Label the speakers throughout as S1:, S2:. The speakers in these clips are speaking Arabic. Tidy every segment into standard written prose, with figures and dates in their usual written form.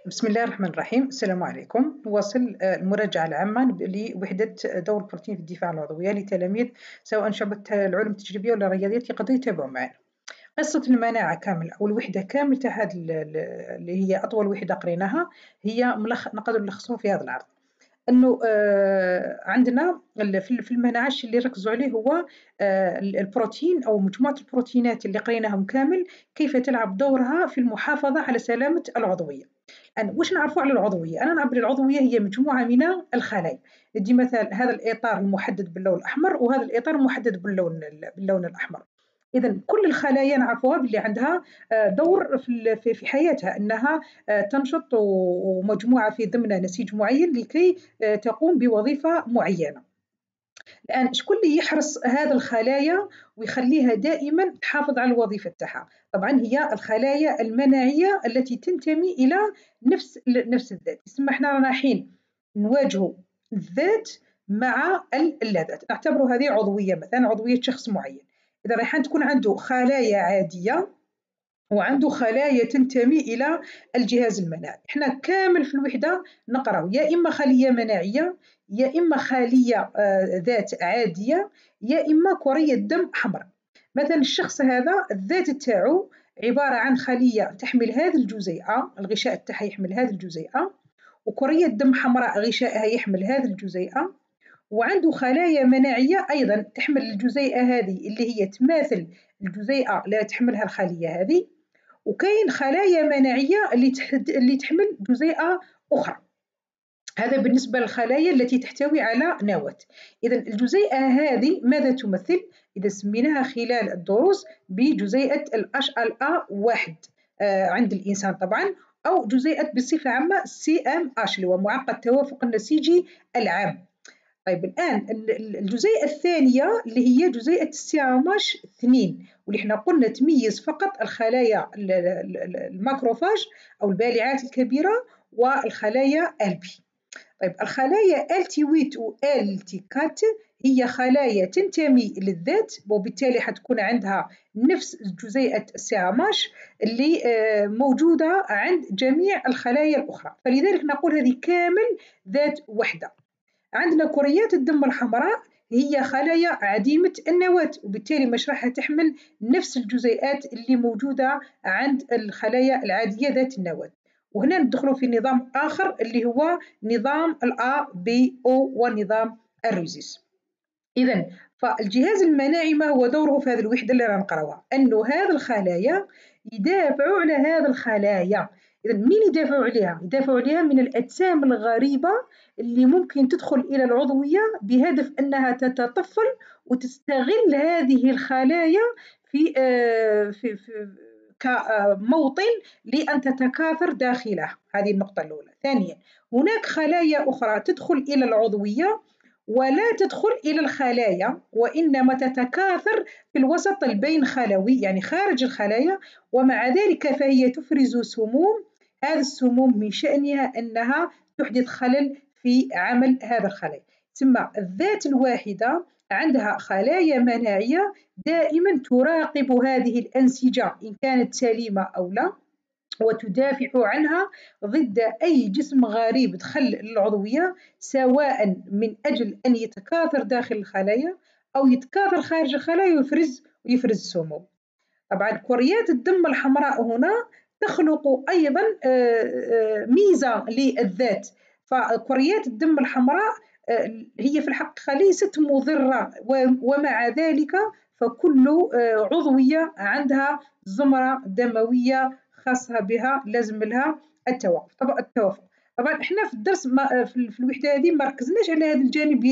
S1: بسم الله الرحمن الرحيم. السلام عليكم. نواصل المراجعة العامة لوحدة دور البروتين في الدفاع العضوية لتلاميذ سواء شعبة العلوم التجريبية ولا الرياضيات يقدروا يتابعوا معنا. قصة المناعة كامل أو الوحدة كامل تاع هذه اللي هي أطول وحدة قريناها هي نقدر نلخصوها في هذا العرض. انه عندنا في المناعه الشيء اللي ركزوا عليه هو البروتين او مجموعه البروتينات اللي قريناهم كامل كيف تلعب دورها في المحافظه على سلامه العضويه. واش نعرفوا على العضويه؟ انا نعرف العضويه هي مجموعه من الخلايا. ندي مثال هذا الاطار المحدد باللون الاحمر وهذا الاطار المحدد باللون الاحمر. اذا كل الخلايا نعرفوها باللي عندها دور في حياتها انها تنشط ومجموعه في ضمن نسيج معين لكي تقوم بوظيفه معينه. الان شكون اللي يحرص هذه الخلايا ويخليها دائما تحافظ على الوظيفه تاعها؟ طبعا هي الخلايا المناعيه التي تنتمي الى نفس الذات. يسمى احنا رايحين نواجهوا الذات مع اللاذات. نعتبروا هذه عضويه، مثلا عضويه شخص معين. اذا رايحان تكون عنده خلايا عاديه وعنده خلايا تنتمي إلى الجهاز المناعي. احنا كامل في الوحدة نقرأ يا إما خلية مناعية، يا إما خلية ذات عادية، يا إما كرية دم حمراء. مثلا الشخص هذا الذات تاعو عبارة عن خلية تحمل هذه الجزيئة، الغشاء تاعها يحمل هذه الجزيئة، وكرية دم حمراء غشائها يحمل هذه الجزيئة، وعنده خلايا مناعية أيضا تحمل الجزيئة هذه اللي هي تماثل الجزيئة اللي تحملها الخلية هذه، وكاين خلايا مناعية اللي تحمل جزيئة أخرى. هذا بالنسبة للخلايا التي تحتوي على نواة. إذا الجزيئة هذه ماذا تمثل؟ إذا سميناها خلال الدروس بجزيئة HLA1 عند الإنسان طبعا، أو جزيئة بصفة عامة CMH اللي هو معقد التوافق النسيجي العام. طيب الآن الجزيئة الثانية اللي هي جزيئة السيراماش 2 واللي احنا قلنا تميز فقط الخلايا الماكروفاج أو البالعات الكبيرة والخلايا البي. طيب الخلايا التي 8 و التي 4 هي خلايا تنتمي للذات، وبالتالي حتكون عندها نفس جزيئة السيراماش اللي موجودة عند جميع الخلايا الأخرى، فلذلك نقول هذه كامل ذات وحدة. عندنا كريات الدم الحمراء هي خلايا عديمة النواة، وبالتالي مش راح تحمل نفس الجزيئات اللي موجودة عند الخلايا العادية ذات النواة. وهنا ندخلوا في نظام آخر اللي هو نظام ABO ونظام الريزيس. إذا فالجهاز المناعي ما هو دوره في هذه الوحدة اللي راح نقراوها؟ أنه هذه الخلايا يدافعوا على هذه الخلايا. إذا مين يدافعوا عليها؟ يدافعوا عليها من الأجسام الغريبة اللي ممكن تدخل إلى العضوية بهدف أنها تتطفل وتستغل هذه الخلايا في كموطن لأن تتكاثر داخلها. هذه النقطة الأولى. ثانيا هناك خلايا أخرى تدخل إلى العضوية ولا تدخل إلى الخلايا، وإنما تتكاثر في الوسط البين خلوي يعني خارج الخلايا، ومع ذلك فهي تفرز سموم. هذه السموم من شأنها أنها تحدث خلل في عمل هذا الخلايا. ثم الذات الواحدة عندها خلايا مناعية دائما تراقب هذه الأنسجة إن كانت سليمة أو لا، وتدافع عنها ضد أي جسم غريب دخل العضوية، سواء من أجل أن يتكاثر داخل الخلايا أو يتكاثر خارج الخلايا ويفرز السموم. طبعا كريات الدم الحمراء هنا تخلق أيضا ميزة للذات. فكريات الدم الحمراء هي في الحقيقة ليست مضرة، ومع ذلك فكل عضوية عندها زمرة دموية خاصة بها لازم لها التوافق. طبعا احنا في الدرس في الوحدة هذه ما ركزناش على هذا الجانب.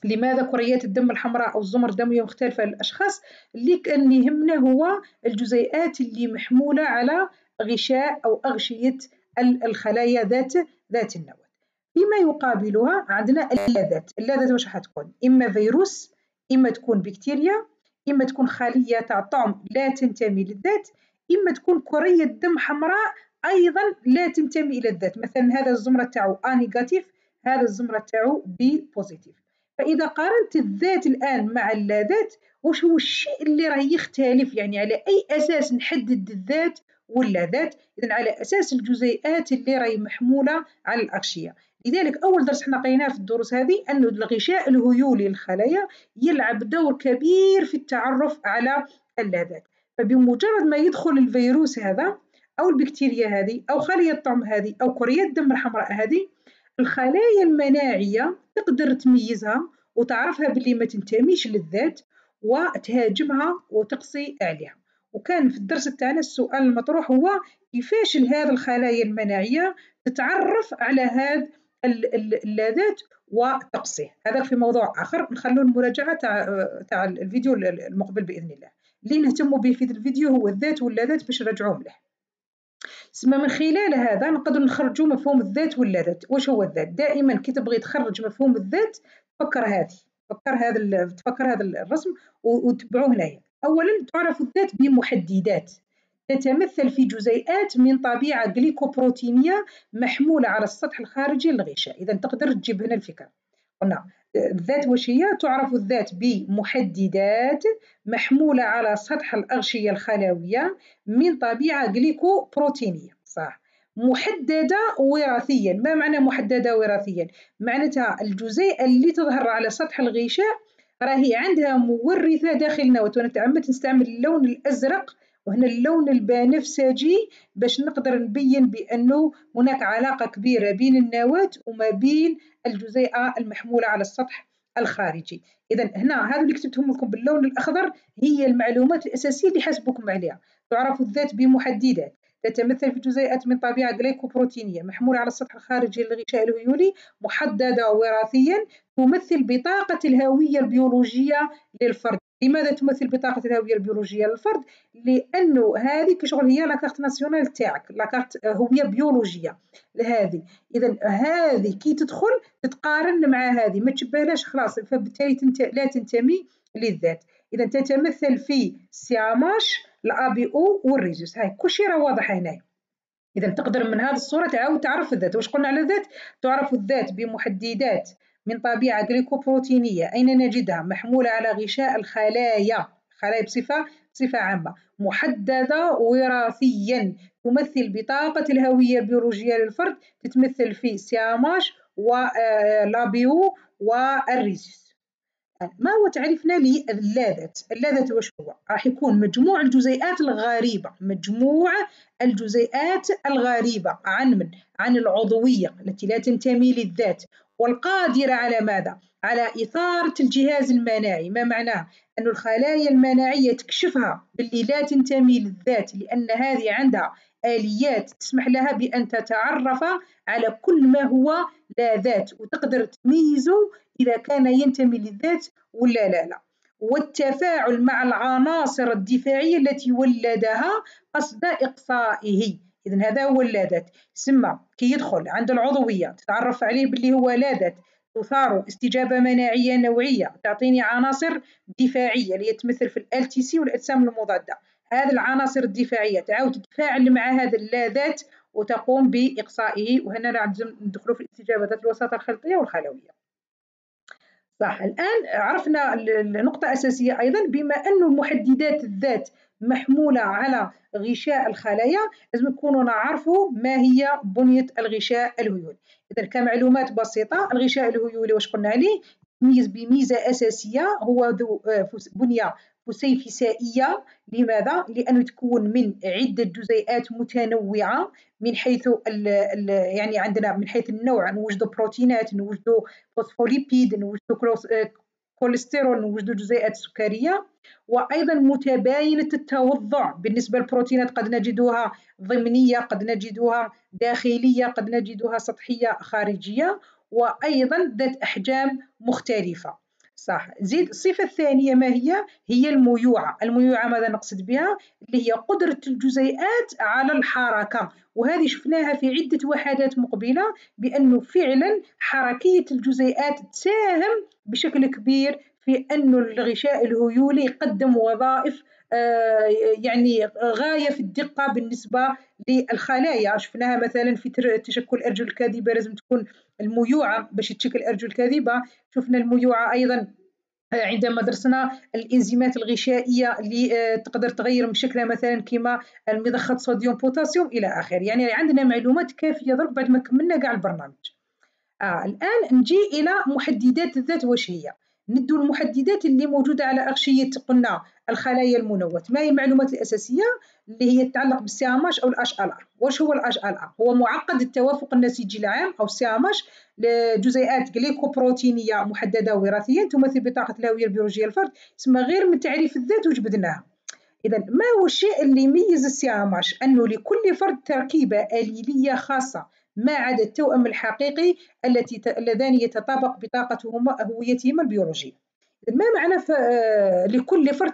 S1: لماذا كريات الدم الحمراء أو الزمر الدموية مختلفة للأشخاص؟ اللي كان يهمنا هو الجزيئات اللي محمولة على غشاء أو أغشية الخلايا ذات النواة. فيما يقابلها عندنا اللاذات واش حتكون؟ إما فيروس، إما تكون بكتيريا، إما تكون خلية تاع طعم لا تنتمي للذات، إما تكون كرية دم حمراء أيضا لا تنتمي إلى الذات. مثلا هذا الزمرة تاعو A نيجاتيف، هذا الزمرة تاعو B بوزيتيف. فإذا قارنت الذات الآن مع اللاذات، وش هو الشيء اللي راه يختلف؟ يعني على أي أساس نحدد الذات ولا ذات، إذا على أساس الجزيئات اللي راهي محمولة على الأغشية. لذلك أول درس حنا قريناه في الدروس هذه أن الغشاء الهيولي للخلايا يلعب دور كبير في التعرف على اللاذات. فبمجرد ما يدخل الفيروس هذا أو البكتيريا هذه أو خلية الطعم هذه أو كريات الدم الحمراء هذه، الخلايا المناعية تقدر تميزها وتعرفها باللي ما تنتميش للذات وتهاجمها وتقصي عليها. وكان في الدرس تاعنا السؤال المطروح هو كيفاش هذه الخلايا المناعية تتعرف على هذه اللاذات وتقصيه. هذا في موضوع آخر، نخلو المراجعة تاع الفيديو المقبل بإذن الله. اللي نهتم به في الفيديو هو الذات واللاذات باش نرجعوه مليح. تسمى من خلال هذا نقدر نخرجوا مفهوم الذات واللاذات. واش هو الذات؟ دائما كي تبغي تخرج مفهوم الذات تفكر هذا الرسم وتبعوه هنايا. اولا تعرف الذات بمحددات تتمثل في جزيئات من طبيعه جليكوبروتينيه محموله على السطح الخارجي للغشاء. اذا تقدر تجيب هنا الفكره. قلنا الذات واش هي؟ تعرف الذات بمحددات محمولة على سطح الأغشية الخلوية من طبيعة جليكوبروتينية. صح، محددة وراثيا. ما معنى محددة وراثيا؟ معناتها الجزيئة اللي تظهر على سطح الغشاء راهي عندها مورثة داخل النواة. وأنا تعمدت نستعمل اللون الأزرق وهنا اللون البنفسجي باش نقدر نبين بأنه هناك علاقة كبيرة بين النواة وما بين الجزيئة المحمولة على السطح الخارجي. إذا هنا هذا اللي كتبتهم لكم باللون الأخضر هي المعلومات الأساسية اللي حسبكم عليها. تعرف الذات بمحددات تتمثل في جزيئات من طبيعة جليكوبروتينية محمولة على السطح الخارجي للغشاء الهيولي، محددة وراثيا، تمثل بطاقة الهوية البيولوجية للفرد. لماذا تمثل بطاقة الهوية البيولوجية للفرد؟ لأنه هذه كشغل هي لاكارت ناسيونال تاعك، لاكارت هوية بيولوجية لهذه. إذا هذه كي تدخل تتقارن مع هذه، ما تشبهلاش خلاص، فبالتالي لا تنتمي للذات. إذا تتمثل في سياماش الأبي أو والريزوس. هاي كل شيء راه واضح هنا. إذا تقدر من هذه الصورة تعاود تعرف الذات. واش قلنا على الذات؟ تعرف الذات بمحددات من طبيعة جليكوبروتينية. أين نجدها؟ محمولة على غشاء الخلايا بصفة عامة، محددة وراثيا، تمثل بطاقة الهوية البيولوجية للفرد، تتمثل في سياماش ولابيو والريزوس. ما هو تعريفنا للاذات؟ اللاذات واش هو؟ راح يكون مجموع الجزيئات الغريبة عن من؟ عن العضوية التي لا تنتمي للذات، والقادرة على ماذا؟ على إثارة الجهاز المناعي. ما معناه؟ أن الخلايا المناعية تكشفها باللي لا تنتمي للذات، لأن هذه عندها آليات تسمح لها بأن تتعرف على كل ما هو لا ذات وتقدر تميزه إذا كان ينتمي للذات ولا لا. والتفاعل مع العناصر الدفاعية التي ولدها قصد إقصائه. إذن هذا هو اللاذات. سما كي يدخل عند العضوية تتعرف عليه باللي هو لاذات، تثار استجابة مناعية نوعية، تعطيني عناصر دفاعية اللي تمثل في الالتيسي والأجسام المضادة. هذه العناصر الدفاعية تعاود تتفاعل مع هذا اللاذات وتقوم بإقصائه. وهنا لازم ندخلوا في الاستجابة ذات الوساطة الخلطية والخلوية. صح، الآن عرفنا النقطة أساسية أيضا، بما أن المحددات الذات محمولة على غشاء الخلايا لازم نكونوا نعرفوا ما هي بنية الغشاء الهيولي. إذا كمعلومات بسيطة، الغشاء الهيولي واش قلنا عليه؟ يتميز بميزة أساسية، هو ذو بنية فسيفسائية. لماذا؟ لأنه يتكون من عدة جزيئات متنوعة من حيث يعني عندنا من حيث النوع نوجد بروتينات، نوجد فوسفوليبيد، نوجد كوليسترول، نوجد جزيئات سكرية، وأيضا متباينة التوضع. بالنسبة للبروتينات قد نجدها ضمنية، قد نجدها داخلية، قد نجدها سطحية خارجية، وأيضا ذات أحجام مختلفة. صح. زيد الصفة الثانية ما هي؟ هي الميوعة. الميوعة ماذا نقصد بها؟ اللي هي قدرة الجزيئات على الحركة، وهذه شفناها في عدة وحدات مقبلة بأنه فعلا حركية الجزيئات تساهم بشكل كبير في أن الغشاء الهيولي يقدم وظائف يعني غاية في الدقة بالنسبة للخلايا. شفناها مثلا في تشكل الأرجل الكاذبة، لازم تكون الميوعة باش تشكل الأرجل الكاذبة. شفنا الميوعة أيضا عندما درسنا الانزيمات الغشائيه اللي تقدر تغير من شكلها مثلا كما المضخات صوديوم بوتاسيوم الى اخره. يعني عندنا معلومات كافيه درك بعد ما كملنا كاع البرنامج. الآن نجي إلى محددات الذات. واش هي؟ ندو المحددات اللي موجودة على أغشية قلنا الخلايا المنوة. ما هي المعلومات الأساسية اللي هي تتعلق بالسي ام اش أو الاتش ال ار؟ واش هو الاتش ال ار؟ هو معقد التوافق النسيجي العام أو السي ام اش لجزيئات جليكوبروتينية محددة وراثيا تمثل بطاقة الهوية البيولوجية للفرد، اسمها غير من تعريف الذات وجبدناها. إذا ما هو الشيء اللي يميز السي ام اش؟ أنه لكل فرد تركيبة أليلية خاصة ما عدا التوأم الحقيقي اللذان يتطابق بطاقتهما هويتهما البيولوجية. ما معنى لكل فرد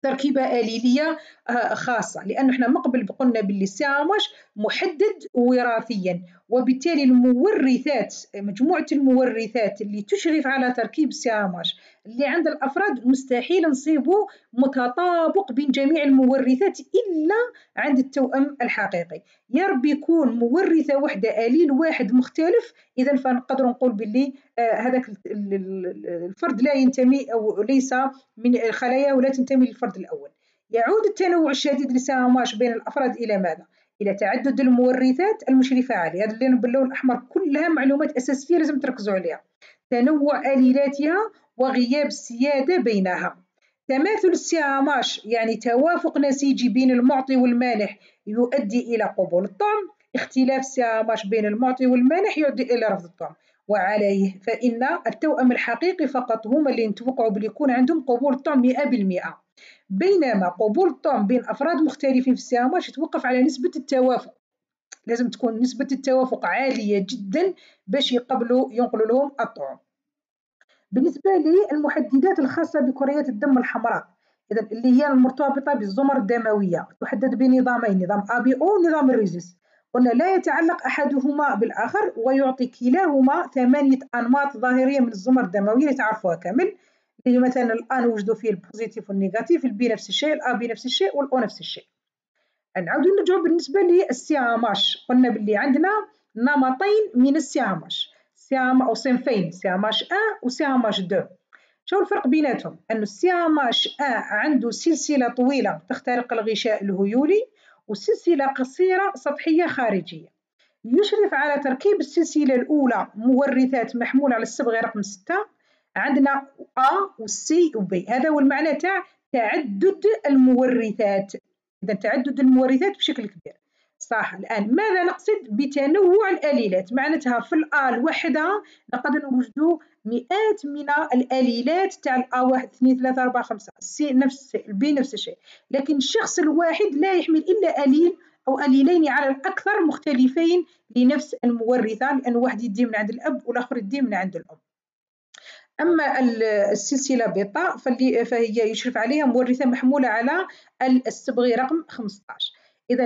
S1: تركيبة آليلية خاصة؟ لأنه احنا من قبل قلنا باللي السامش محدد وراثيا، وبالتالي المورثات، مجموعة المورثات اللي تشرف على تركيب السامش اللي عند الأفراد مستحيل نصيبه متطابق بين جميع المورثات إلا عند التوأم الحقيقي. يا رب يكون مورثة واحدة آليل واحد مختلف، إذا فنقدر نقول باللي هذاك الفرد لا ينتمي أو ليس من الخلايا ولا تنتمي للفرد الأول. يعود التنوع الشديد للساماش بين الأفراد إلى ماذا؟ إلى تعدد المورثات المشرفة عليه. هذا اللي باللون الأحمر كلها معلومات أساسية لازم تركزوا عليها. تنوع آليلاتها وغياب السيادة بينها. تماثل الساماش يعني توافق نسيجي بين المعطي والمانح يؤدي إلى قبول الطعم. اختلاف الساماش بين المعطي والمانح يؤدي إلى رفض الطعم. وعليه فإن التوأم الحقيقي فقط هما اللي نتوقعوا بلي يكون عندهم قبول الطعم 100%، بينما قبول الطعم بين أفراد مختلفين في الساماش يتوقف على نسبة التوافق. لازم تكون نسبة التوافق عالية جدا باش ينقلوا لهم الطعم. بالنسبة للمحددات الخاصة بكريات الدم الحمراء، إذا اللي هي المرتبطة بالزمر الدموية، تحدد بنظامين، نظام أبي أو ونظام الريزيس. قلنا لا يتعلق أحدهما بالآخر، ويعطي كلاهما 8 أنماط ظاهرية من الزمر الدموية اللي تعرفوها كامل، اللي مثلا الآن نوجدوا فيه البوزيتيف والنيجاتيف، البي نفس الشيء، الأبي نفس الشيء، والأو نفس الشيء. نعاودو نرجعو بالنسبة للسياماش، قلنا باللي عندنا نمطين من السياماش، أو صنفين، سياماش 1 وسياماش 2. شو الفرق بيناتهم؟ أن السياماش 1 عنده سلسلة طويلة تخترق الغشاء الهيولي، وسلسلة قصيرة سطحية خارجية. يشرف على تركيب السلسلة الأولى مورثات محمولة على الصبغة رقم 6. عندنا A وسي وبي، هذا هو المعنى تاع تعدد المورثات. إذا تعدد المورثات بشكل كبير، صح. الآن ماذا نقصد بتنوع الآليلات؟ معناتها في الآ الوحدة نقدر نوجدوا مئات من الآليلات تاع الآ 1 2 3 4 5، السي نفس الشيء، البي نفس الشيء، لكن الشخص الواحد لا يحمل إلا آليل أو آليلين على الأكثر مختلفين لنفس المورثة، لأن واحد يدي من عند الأب والآخر يدي من عند الأم. أما السلسلة بيتا فهي يشرف عليها مورثة محمولة على الصبغة رقم 15. إذا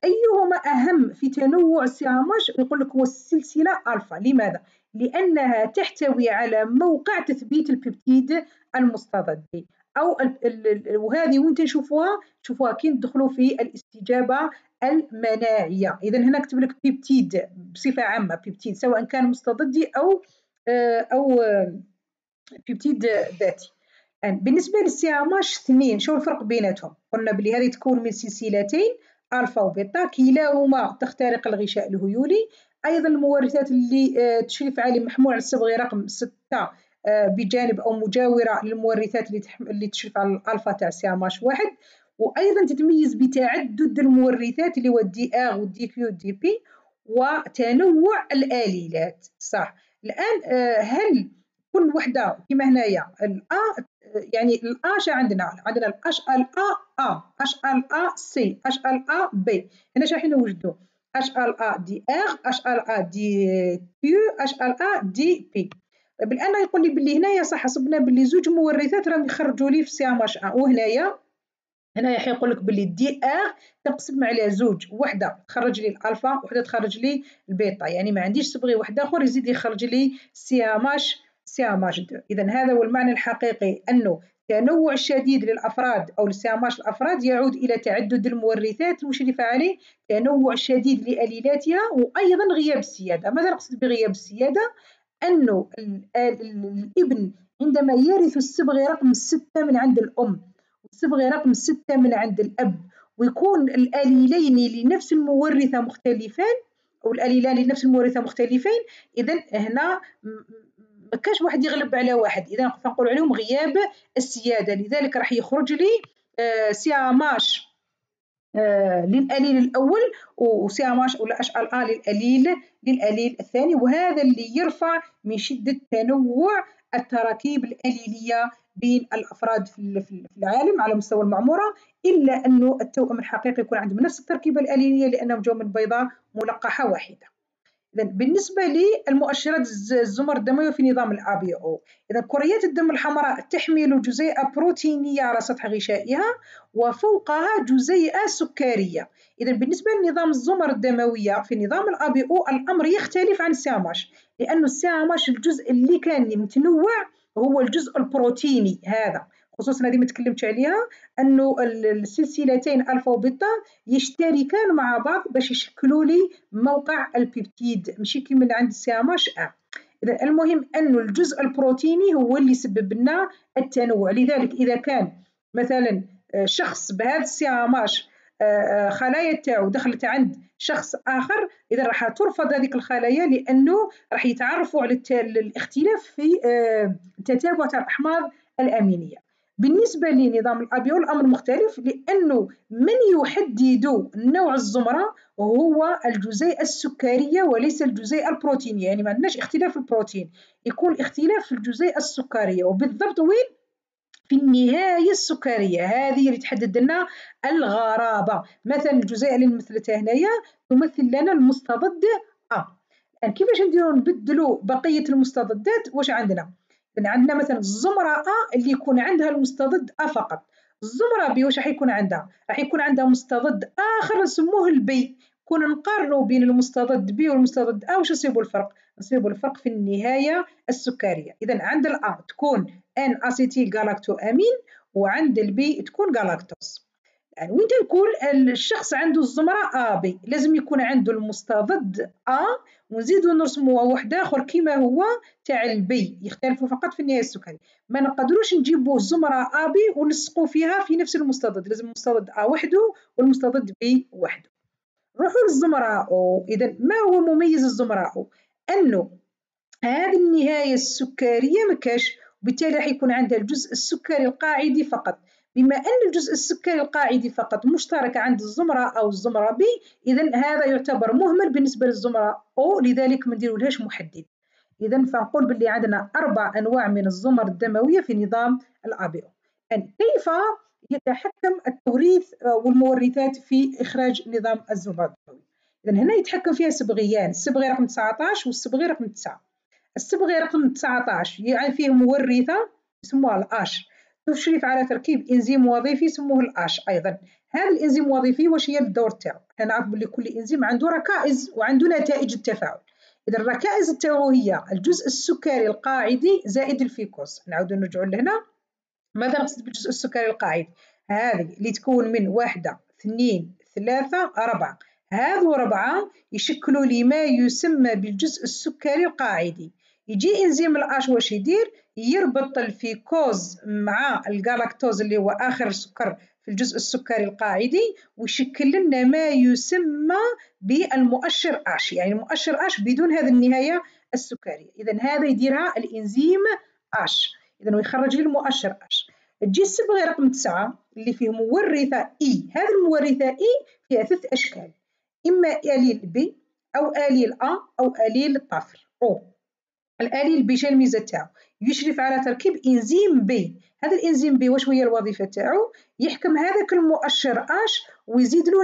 S1: أيهما أهم في تنوع السياماش؟ يقول لك هو السلسلة ألفا. لماذا؟ لأنها تحتوي على موقع تثبيت البيبتيد المستضد، أو وهذه وين تشوفوها كي ندخلوا في الاستجابة المناعية. إذا هنا كتب لك بيبتيد بصفة عامة، بيبتيد سواء كان مستضدي أو بيبتيد ذاتي. بالنسبة للسياماش 2، شو الفرق بيناتهم؟ قلنا بلي هذه تكون من سلسلتين ألفا وبيتا، كلاهما تخترق الغشاء الهيولي. أيضا المورثات اللي تشرف عليه محمول على الصبغة رقم 6 بجانب أو مجاورة للمورثات اللي تشرف على الألفا تاع سياماش 1. وأيضا تتميز بتعدد المورثات اللي هو الدي آر والدي كيو والدي بي، وتنوع الآليلات، صح. الآن هل كل وحدة كما هنايا الأ، يعني الأش عندنا الأش ال أ، أش ال أ سي، أش ال أ بي. هنا شنو راح نوجدوا؟ أش ال أ دي آر، أش ال أ دي كيو، أش ال أ دي بي. طيب الآن يقول لي باللي هنايا صح حسبنا باللي زوج مورثات راهم يخرجوا لي في سياماش 1، وهنايا حيقول لك باللي دي ار تنقسم على زوج، وحده تخرج لي الالفا وحده تخرج لي البيتا، يعني ما عنديش صبغي واحد اخر يزيد يخرج لي سياماش 2. اذا هذا هو المعنى الحقيقي، انه التنوع الشديد للافراد او لسياماش الافراد يعود الى تعدد المورثات المشرفه عليه، تنوع شديد لاليلاتها، وايضا غياب السياده. ماذا نقصد بغياب السياده؟ أنه الابن عندما يرث الصبغة رقم 6 من عند الأم والصبغة رقم 6 من عند الأب، ويكون الآليلين لنفس المورثة مختلفان أو الآليلان لنفس المورثة مختلفين، إذا هنا ما كانش واحد يغلب على واحد، إذا فنقول عليهم غياب السيادة. لذلك راح يخرج لي سياماش للأليل الأول وسياماش ولا أش ال للأليل الثاني، وهذا اللي يرفع من شدة تنوع التراكيب الأليلية بين الأفراد في العالم على مستوى المعمورة، إلا أنه التوأم الحقيقي يكون عندهم نفس التركيبة الأليلية لأنهم جو من بيضة ملقحة واحدة. إذا بالنسبة للمؤشرات الزمر الدموية في نظام الABO، إذا كريات الدم الحمراء تحمل جزيئة بروتينية على سطح غشائها وفوقها جزيئة سكرية. إذا بالنسبة لنظام الزمر الدموية في نظام الABO الأمر يختلف عن الساماش، لأن الساماش الجزء اللي كان متنوع هو الجزء البروتيني هذا، خصوصا هذه ما تكلمتش عليها، أنه السلسلتين ألفا وبيتا يشتركان مع بعض باش يشكلوا لي موقع البيبتيد، ماشي كيما اللي عند الساماش. إذا المهم أنه الجزء البروتيني هو اللي يسبب لنا التنوع. لذلك إذا كان مثلا شخص بهذا الساماش خلايا تاعو دخلت عند شخص آخر، إذا راح ترفض هذه الخلايا لأنه راح يتعرفوا على الاختلاف في تتابع الأحماض الأمينية. بالنسبة لنظام الأبيو الأمر مختلف، لأنه من يحدد نوع الزمرة هو الجزيئة السكرية وليس الجزيئة البروتينية، يعني ما عندناش اختلاف في البروتين، يكون اختلاف في الجزيئة السكرية، وبالضبط وين؟ في النهاية السكرية، هذه اللي تحدد لنا الغرابة. مثلا الجزيئة اللي مثلتها هنايا تمثل لنا المستضد أ. يعني كيفاش نديرو نبدلوا بقية المستضدات؟ واش عندنا؟ عندنا مثلا الزمرة أ اللي يكون عندها المستضد أ فقط، الزمرة بي واش راح يكون عندها؟ راح يكون عندها مستضد آخر نسموه البي. كنا نقارنوا بين المستضد بي والمستضد أ، واش نصيبوا الفرق؟ نصيبوا الفرق في النهاية السكرية. إذا عند الأ تكون ان اسيتيل غالاكتو امين، وعند البي تكون غالاكتوز. يعني وين نقول الشخص عنده الزمرة A B لازم يكون عنده المستضد A، ونزيدو نرسموا واحد آخر كيما هو تاع البي، يختلفوا فقط في النهاية السكري. ما نقدروش نجيبوا الزمرة A B ونلصقوا فيها في نفس المستضد، لازم المستضد A وحده والمستضد B وحده. نروحوا للزمرة O. إذا ما هو مميز الزمرة O؟ أنه هذه النهاية السكرية مكاش، وبالتالي راح يكون عندها الجزء السكري القاعدي فقط. بما أن الجزء السكري القاعدي فقط مشترك عند الزمرة أو الزمرة بي، إذا هذا يعتبر مهمل بالنسبة للزمرة أو، لذلك ما نديرولهاش محدد. إذا فنقول باللي عندنا 4 أنواع من الزمر الدموية في نظام الأبيو. يعني كيف يتحكم التوريث والمورثات في إخراج نظام الزمر الدموي؟ إذا هنا يتحكم فيها صبغيان، الصبغة رقم 19 والصبغة رقم 9. الصبغة رقم 19 يعني فيه مورثة يسموها الآش، تشرف على تركيب إنزيم وظيفي يسموه الآش أيضا. هذا الإنزيم الوظيفي واش هي الدور تاعو؟ احنا نعرف بلي كل إنزيم عنده ركائز وعنده نتائج التفاعل. إذا الركائز تاعو هي الجزء السكري القاعدي زائد الفيكوز. نعاودو نرجعو لهنا، ماذا نقصد بالجزء السكري القاعدي؟ هذه اللي تكون من 1 2 3 4، هذو 4 يشكلوا لي ما يسمى بالجزء السكري القاعدي. يجي إنزيم الآش واش يدير؟ يربط الفيكوز مع الجلاكتوز اللي هو آخر سكر في الجزء السكري القاعدي، ويشكل لنا ما يسمى بالمؤشر آش، يعني المؤشر آش بدون هذه النهاية السكرية. إذا هذا يديرها الإنزيم آش، إذا ويخرج لي المؤشر آش. تجي الصبغة رقم 9 اللي فيه مورثة إي، هذه المورثة إي فيها 3 أشكال، إما آليل بي أو آليل أ أو آليل الطفل أو. الآليل بي شنو الميزة تاعو؟ يشرف على تركيب إنزيم بي. هذا الإنزيم بي واش هي الوظيفة تاعو؟ يحكم هذاك المؤشر آش ويزيد له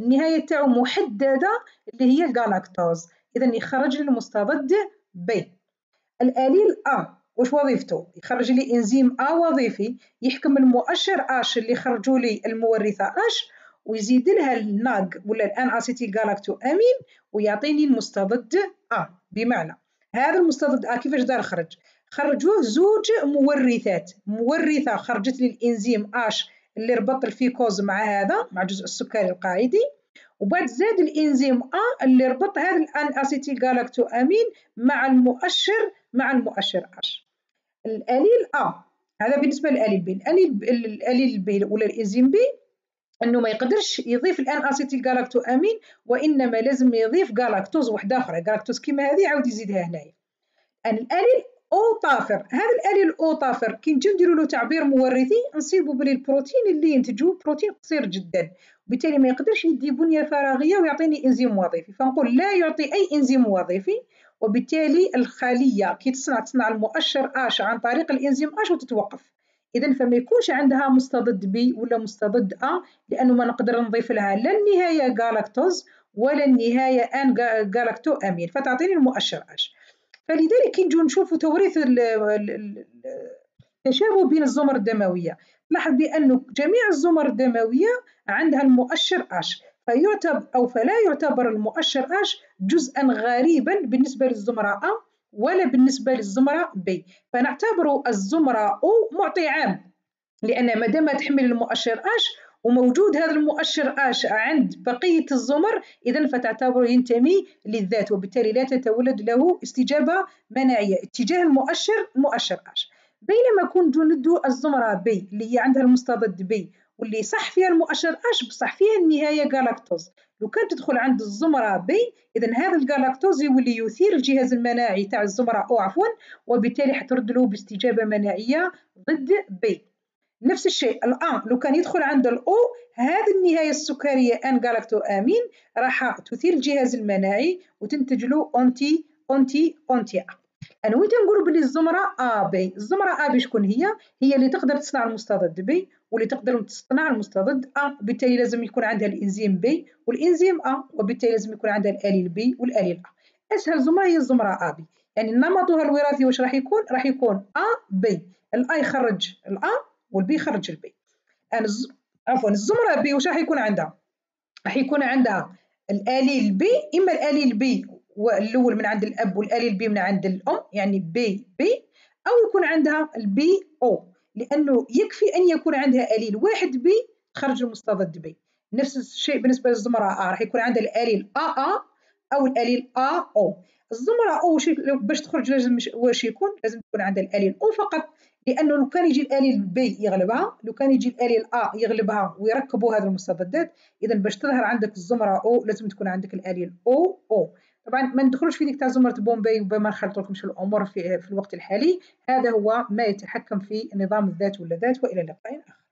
S1: النهاية تاعو محددة اللي هي الجلاكتوز، إذا يخرج لي المستضد بي. الآليل أ واش وظيفته؟ يخرج لي إنزيم أ وظيفي يحكم المؤشر آش اللي خرجوا لي المورثة آش، ويزيد لها الناغ ولا الان اسيتيل غالاكتو امين ويعطيني المستضد أ. بمعنى هذا المستضد أ كيفاش دار خرج؟ خرجوه زوج مورثات، مورثة خرجت لي الإنزيم آش اللي ربط الفيكوز مع هذا مع الجزء السكري القاعدي، وبعد زاد الانزيم ا اللي ربط هذا الان اسيتيل جالاكتوامين مع المؤشر اش. الاليل ا هذا بالنسبه للاليل بي. الاليل بي ولا الانزيم بي انه ما يقدرش يضيف الان اسيتيل جالاكتوامين، وانما لازم يضيف جالاكتوز وحده اخرى، جالاكتوز كيما هذه عاود يزيدها هنايا. الاليل اوطافر، هذا الاليل اوطافر كي نجيو نديروا له تعبير مورثي نصيبوا بلي البروتين اللي ينتجوه بروتين قصير جدا، وبالتالي ما يقدرش يدي بنيه فراغيه ويعطيني انزيم وظيفي، فنقول لا يعطي اي انزيم وظيفي، وبالتالي الخليه كي تصنع المؤشر اش عن طريق الانزيم اش وتتوقف. اذا فما يكونش عندها مستضد بي ولا مستضد ا، لانه ما نقدر نضيف لها لا النهايه جالاكتوز ولا النهايه ان جالاكتو امين فتعطيني المؤشر اش. فلذلك كي نجو نشوفوا توريث التشابه بين الزمر الدمويه، لاحظ بأن جميع الزمر الدمويه عندها المؤشر اش، فلا يعتبر المؤشر اش جزءا غريبا بالنسبه للزمره ا ولا بالنسبه للزمره ب، فنعتبر الزمره او معطي عام، لان ما دام تحمل المؤشر اش وموجود هذا المؤشر اش عند بقيه الزمر، اذا فتعتبره ينتمي للذات، وبالتالي لا تتولد له استجابه مناعيه اتجاه المؤشر اش. بينما كنت ندو الزمره بي اللي هي عندها المستضد بي واللي صح فيها المؤشر اش بصح فيها النهايه جالاكتوز، لو كانت تدخل عند الزمره بي اذا هذا الجالاكتوز يولي يثير الجهاز المناعي تاع الزمره او عفوا، وبالتالي حترد له باستجابه مناعيه ضد بي. نفس الشيء الان لو كان يدخل عند الاو، هذه النهايه السكريه ان جالاكتو امين راح تثير الجهاز المناعي وتنتج له اونتي ا. انا وين تنقولوا باللي الزمره ا بي، الزمره ا بي شكون هي؟ هي اللي تقدر تصنع المستضد بي واللي تقدر تصنع المستضد ا، وبالتالي لازم يكون عندها الانزيم بي والانزيم ا، وبالتالي لازم يكون عندها الاليل بي والاليل ا. اسهل زمره هي الزمره ا بي، يعني نمطها الوراثي واش راح يكون؟ راح يكون ا بي، الاي يخرج الا والبي يخرج البي. يعني عفوا الزمره بي واش راح يكون عندها؟ راح يكون عندها الاليل بي، اما الاليل بي الاول من عند الاب والاليل بي من عند الام يعني بي بي، او يكون عندها البي او، لانه يكفي ان يكون عندها اليل واحد بي تخرج المستضد بي. نفس الشيء بالنسبه للزمره راح يكون عندها الاليل ا او الاليل او. الزمره او باش تخرج لازم واش يكون؟ لازم يكون عندها الاليل او فقط، لانه لو كان يجي الاليل بي يغلبها، لو كان يجي الاليل ا يغلبها ويركبوا هذه المستضدات، اذا باش تظهر عندك الزمره او لازم تكون عندك الاليل او. طبعا ما ندخلوش في ديك تاع زمره بومبي وما نخلطلكمش الامور في الوقت الحالي، هذا هو ما يتحكم في نظام الذات واللذات، والى لقاء اخر.